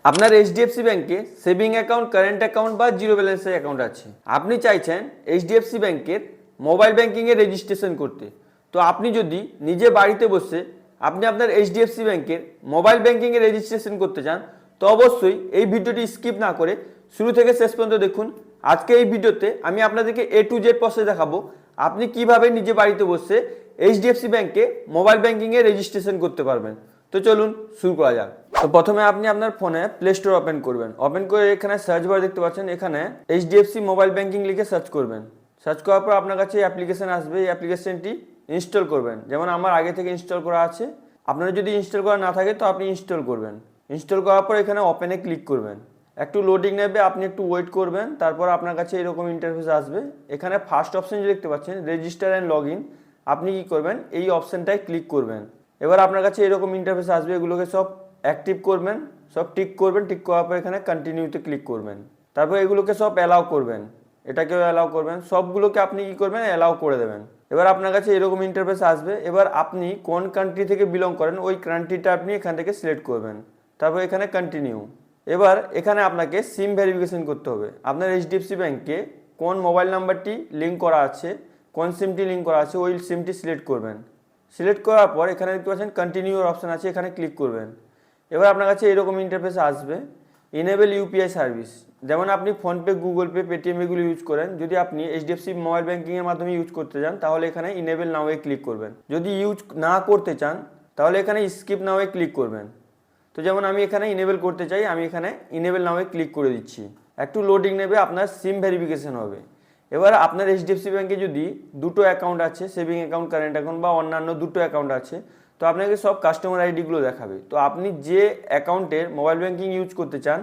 আপনার এইচডিএফসি ব্যাংকে saving account, current account বা জিরো ব্যালেন্সের অ্যাকাউন্ট আছে। আপনি চাইছেন এইচডিএফসি ব্যাংকের মোবাইল ব্যাংকিংয়ে রেজিস্ট্রেশন করতে। তো আপনি যদি নিজে বাড়িতে বসে আপনি আপনার এইচডিএফসি ব্যাংকের মোবাইল ব্যাংকিংয়ে রেজিস্ট্রেশন করতে চান, তো অবশ্যই এই ভিডিওটি স্কিপ না করে শুরু থেকে শেষ পর্যন্ত দেখুন। আজকে এই ভিডিওতে আমি আপনাদেরকে A to Z প্রসেস দেখাবো আপনি কিভাবে নিজে বাড়িতে বসে এইচডিএফসি ব্যাংকে মোবাইল ব্যাংকিংয়ে রেজিস্ট্রেশন করতে পারবেন। তো চলুন শুরু করা যাক। তো প্রথমে আপনি আপনার ফোনে প্লে স্টোর ওপেন করবেন। ওপেন করে এখানে সার্চ বার দেখতে পাচ্ছেন, এখানে এইচডিএফসি মোবাইল ব্যাংকিং লিখে সার্চ করবেন। সার্চ করার পর আপনার কাছে অ্যাপ্লিকেশন আসবে, এই অ্যাপ্লিকেশনটি ইনস্টল করবেন। যেমন আমার আগে থেকে ইনস্টল করা আছে, আপনারা যদি ইনস্টল করা না থাকে তো আপনি ইনস্টল করবেন। ইনস্টল করার পর এখানে ওপেনে ক্লিক করবেন। একটু লোডিং নেবে, আপনি একটু ওয়েট করবেন। তারপর আপনার কাছে এরকম ইন্টারফেস আসবে। এখানে ফার্স্ট অপশন যে দেখতে পাচ্ছেন রেজিস্টার অ্যান্ড লগ ইন, আপনি কি করবেন এই অপশনটায় ক্লিক করবেন। এবার আপনার কাছে এরকম ইন্টারফেস আসবে, এগুলোকে সব অ্যাক্টিভ করবেন, সব টিক করবেন। টিক করার পর এখানে কন্টিনিউতে ক্লিক করবেন। তারপর এগুলোকে সব অ্যালাউ করবেন, এটাকেও অ্যালাউ করবেন, সবগুলোকে আপনি কি করবেন অ্যালাউ করে দেবেন। এবার আপনার কাছে এরকম ইন্টারফেস আসবে। এবার আপনি কোন কান্ট্রি থেকে বিলং করেন ওই কান্ট্রিটা আপনি এখান থেকে সিলেক্ট করবেন। তারপর এখানে কন্টিনিউ। এবার এখানে আপনাকে সিম ভেরিফিকেশন করতে হবে। আপনার এইচডিএফসি ব্যাংকে কোন মোবাইল নাম্বারটি লিঙ্ক করা আছে, কোন সিমটি লিঙ্ক করা আছে ওই সিমটি সিলেক্ট করবেন। সিলেক্ট করার পর এখানে দেখতে পাচ্ছেন কন্টিনিউর অপশান আছে, এখানে ক্লিক করবেন। এবার আপনার কাছে এরকম ইন্টারফেস আসবে, ইনেবল ইউপিআই সার্ভিস। যেমন আপনি ফোনপে, গুগল পে, পেটিএম এগুলো ইউজ করেন, যদি আপনি এইচডিএফসি মোবাইল ব্যাংকিংয়ের মাধ্যমে ইউজ করতে চান তাহলে এখানে ইনেবল নাওয়ে ক্লিক করবেন। যদি ইউজ না করতে চান তাহলে এখানে স্কিপ নাওয়ে ক্লিক করবেন। তো যেমন আমি এখানে ইনেবল করতে চাই, আমি এখানে ইনেবল নাওয়ে ক্লিক করে দিচ্ছি। একটু লোডিং নেবে, আপনার সিম ভেরিফিকেশন হবে। এবার আপনার এইচডিএফসি ব্যাংকে যদি দুটো অ্যাকাউন্ট আছে, সেভিং অ্যাকাউন্ট, কারেন্ট অ্যাকাউন্ট বা অন্যান্য দুটো অ্যাকাউন্ট আছে, তো আপনাকে সব কাস্টমার আইডিগুলো দেখাবে। তো আপনি যে অ্যাকাউন্টের মোবাইল ব্যাংকিং ইউজ করতে চান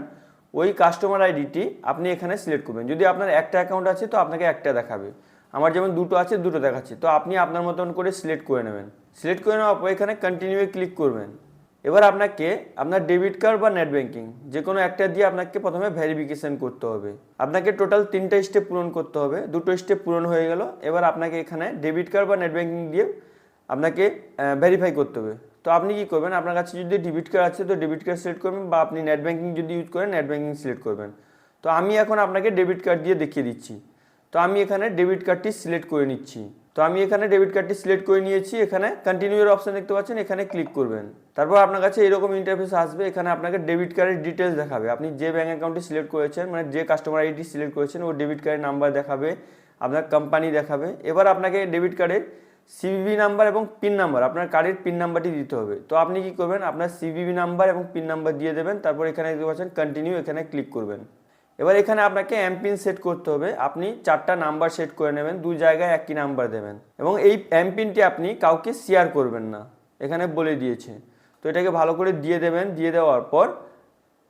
ওই কাস্টমার আইডিটি আপনি এখানে সিলেক্ট করবেন। যদি আপনার একটা অ্যাকাউন্ট আছে তো আপনাকে একটা দেখাবে, আমার যেমন দুটো আছে দুটো দেখাচ্ছে। তো আপনি আপনার মতন করে সিলেক্ট করে নেবেন। সিলেক্ট করে নেওয়ার পর এখানে কন্টিনিউয়ে ক্লিক করবেন। এবার আপনাকে আপনার ডেবিট কার্ড বা নেট ব্যাংকিং যে কোনো একটা দিয়ে আপনাকে প্রথমে ভেরিফিকেশন করতে হবে। আপনাকে টোটাল 3টা স্টেপ পূরণ করতে হবে, দুটো স্টেপ পূরণ হয়ে গেল। এবার আপনাকে এখানে ডেবিট কার্ড বা নেট ব্যাংকিং দিয়ে আপনাকে ভেরিফাই করতে হবে। তো আপনি কি করবেন, আপনার কাছে যদি ডেবিট কার্ড আছে তো ডেবিট কার্ড সিলেক্ট করবেন, বা আপনি নেট ব্যাংকিং যদি ইউজ করেন নেট ব্যাংকিং সিলেক্ট করবেন। তো আমি এখন আপনাকে ডেবিট কার্ড দিয়ে দেখিয়ে দিচ্ছি। তো আমি এখানে ডেবিট কার্ডটি সিলেক্ট করে নিচ্ছি। তো আমি এখানে ডেবিট কার্ডটি সিলেক্ট করে নিয়েছি। এখানে কন্টিনিউর অপশন দেখতে পাচ্ছেন, এখানে ক্লিক করবেন। তারপর আপনার কাছে এরকম ইন্টারফেস আসবে, এখানে আপনাকে ডেবিট কার্ডের ডিটেলস দেখাবে। আপনি যে ব্যাঙ্ক অ্যাকাউন্টটি সিলেক্ট করেছেন, মানে যে কাস্টমার আইডি সিলেক্ট করেছেন ও ডেবিট কার্ডের নাম্বার দেখাবে, আপনার কোম্পানি দেখাবে। এবার আপনাকে ডেবিট কার্ডের সিভিভি নাম্বার এবং পিন নাম্বার, আপনার কার্ডের পিন নাম্বারটি দিতে হবে। তো আপনি কি করবেন, আপনার সিভিভি নাম্বার এবং পিন নাম্বার দিয়ে দেবেন। তারপর এখানে দেখতে পাচ্ছেন কন্টিনিউ, এখানে ক্লিক করবেন। এবার এখানে আপনাকে এমপিন সেট করতে হবে। আপনি 4টা নাম্বার সেট করে নেবেন, দুই জায়গায় একই নাম্বার দেবেন এবং এই এমপিনটি আপনি কাউকে শেয়ার করবেন না, এখানে বলে দিয়েছে। তো এটাকে ভালো করে দিয়ে দেবেন। দিয়ে দেওয়ার পর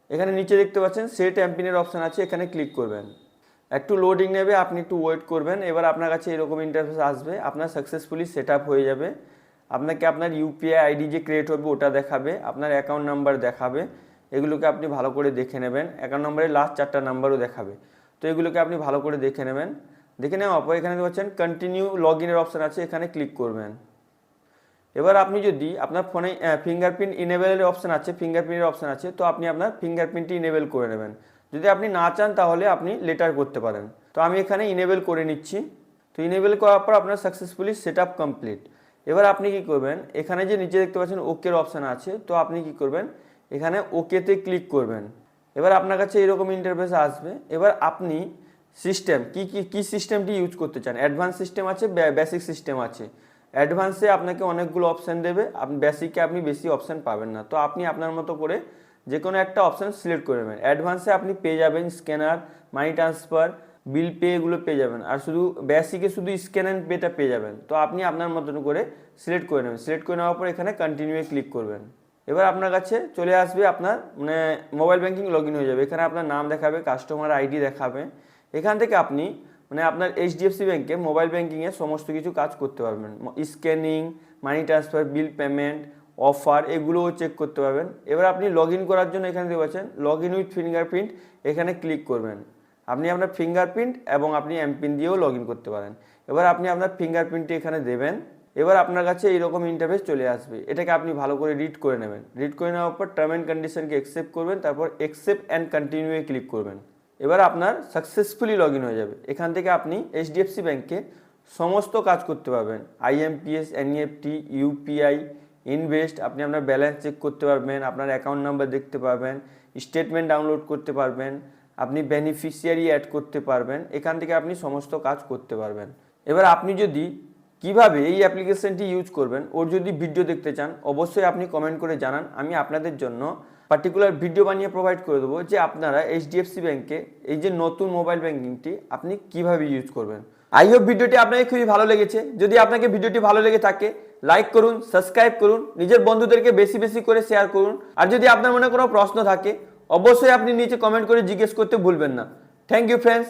এখানে নিচে দেখতে পাচ্ছেন সেট এমপিনের অপশান আছে, এখানে ক্লিক করবেন। একটু লোডিং নেবে, আপনি একটু ওয়েট করবেন। এবার আপনার কাছে এরকম ইন্টারফেস আসবে, আপনার সাকসেসফুলি সেট আপ হয়ে যাবে। আপনাকে আপনার ইউপিআই আইডি যে ক্রিয়েট হবে ওটা দেখাবে, আপনার অ্যাকাউন্ট নাম্বার দেখাবে। এগুলোকে আপনি ভালো করে দেখে নেবেন। অ্যাকাউন্ট নাম্বারের লাস্ট 4টা নাম্বারও দেখাবে। তো এগুলোকে আপনি ভালো করে দেখে নেবেন। দেখে নেওয়ার পর এখানে পাচ্ছেন কন্টিনিউ লগ ইনের অপশান আছে, এখানে ক্লিক করবেন। এবার আপনি যদি আপনার ফোনে ফিঙ্গারপ্রিন্ট ইনেবলের অপশান আছে, ফিঙ্গারপ্রিন্টের অপশান আছে, তো আপনি আপনার ফিঙ্গারপ্রিন্টটি ইনেবল করে নেবেন। যদি আপনি না চান তাহলে আপনি লেটার করতে পারেন। তো আমি এখানে ইনেবল করে নিচ্ছি। তো ইনেবল করার পর আপনার সাকসেসফুলি সেট আপ কমপ্লিট। এবার আপনি কি করবেন, এখানে যে নিচে দেখতে পাচ্ছেন ওকের অপশান আছে, তো আপনি কি করবেন এখানে ওকেতে ক্লিক করবেন। এবার আপনার কাছে এরকম ইন্টারফেস আসবে। এবার আপনি সিস্টেম কি সিস্টেমটি ইউজ করতে চান, অ্যাডভান্স সিস্টেম আছে, বেসিক সিস্টেম আছে। অ্যাডভান্সে আপনাকে অনেকগুলো অপশান দেবে, আপনি বেসিকে আপনি বেশি অপশান পাবেন না। তো আপনি আপনার মতো করে যে কোনো একটা অপশান সিলেক্ট করে নেবেন। অ্যাডভান্সে আপনি পেয়ে যাবেন scanner, money transfer, bill pay, এগুলো পেয়ে যাবেন। আর শুধু বেসিকে শুধু স্ক্যান অ্যান্ড পেটা পেয়ে যাবেন। তো আপনি আপনার মতন করে সিলেক্ট করে নেবেন। সিলেক্ট করে নেওয়ার পর এখানে কন্টিনিউয়ে ক্লিক করবেন। এবার আপনার কাছে চলে আসবে, আপনার মানে মোবাইল ব্যাংকিং লগ ইন হয়ে যাবে। এখানে আপনার নাম দেখাবে, কাস্টমার আইডি দেখাবে। এখান থেকে আপনি মানে আপনার এইচডিএফসি ব্যাংকে মোবাইল ব্যাংকিংয়ে সমস্ত কিছু কাজ করতে পারবেন। Scanning, money transfer, bill payment, offer, এগুলোও চেক করতে পারবেন। এবার আপনি লগ ইন করার জন্য এখানে দেখতে পাচ্ছেন লগ ইন উইথ ফিঙ্গারপ্রিন্ট, এখানে ক্লিক করবেন। আপনি আপনার ফিঙ্গারপ্রিন্ট এবং আপনি এমপিন দিয়েও লগ ইন করতে পারেন। এবার আপনি আপনার ফিঙ্গারপ্রিন্টটি এখানে দেবেন। এবার আপনার কাছে এইরকম ইন্টারফেস চলে আসবে। এটাকে আপনি ভালো করে রিড করে নেবেন। রিড করে নেওয়ার পর টার্ম অ্যান্ড কন্ডিশনকে অ্যাকসেপ্ট করবেন, তারপর অ্যাকসেপ্ট অ্যান্ড কন্টিনিউয়ে ক্লিক করবেন। এবার আপনার সাকসেসফুলি লগ ইন হয়ে যাবে। এখান থেকে আপনি এইচডিএফসি ব্যাংকে সমস্ত কাজ করতে পারবেন। আইএমপিএস, এনইএফটি, ইউপিআই, ইনভেস্ট, আপনি আপনার ব্যালেন্স চেক করতে পারবেন, আপনার অ্যাকাউন্ট নাম্বার দেখতে পারবেন, স্টেটমেন্ট ডাউনলোড করতে পারবেন, আপনি বেনিফিশিয়ারি অ্যাড করতে পারবেন। এখান থেকে আপনি সমস্ত কাজ করতে পারবেন। এবার আপনি যদি কিভাবে এই অ্যাপ্লিকেশনটি ইউজ করবেন ওর যদি ভিডিও দেখতে চান, অবশ্যই আপনি কমেন্ট করে জানান। আমি আপনাদের জন্য পার্টিকুলার ভিডিও বানিয়ে প্রোভাইড করে দেবো যে আপনারা এইচডিএফসি ব্যাংকে এই যে নতুন মোবাইল ব্যাংকিংটি আপনি কিভাবে ইউজ করবেন। আই হোপ ভিডিওটি আপনাকে খুবই ভালো লেগেছে। যদি আপনাকে ভিডিওটি ভালো লেগে থাকে লাইক করুন, সাবস্ক্রাইব করুন, নিজের বন্ধুদেরকে বেশি বেশি করে শেয়ার করুন। আর যদি আপনার মনে কোনো প্রশ্ন থাকে অবশ্যই আপনি নিচে কমেন্ট করে জিজ্ঞেস করতে ভুলবেন না। Thank you friends.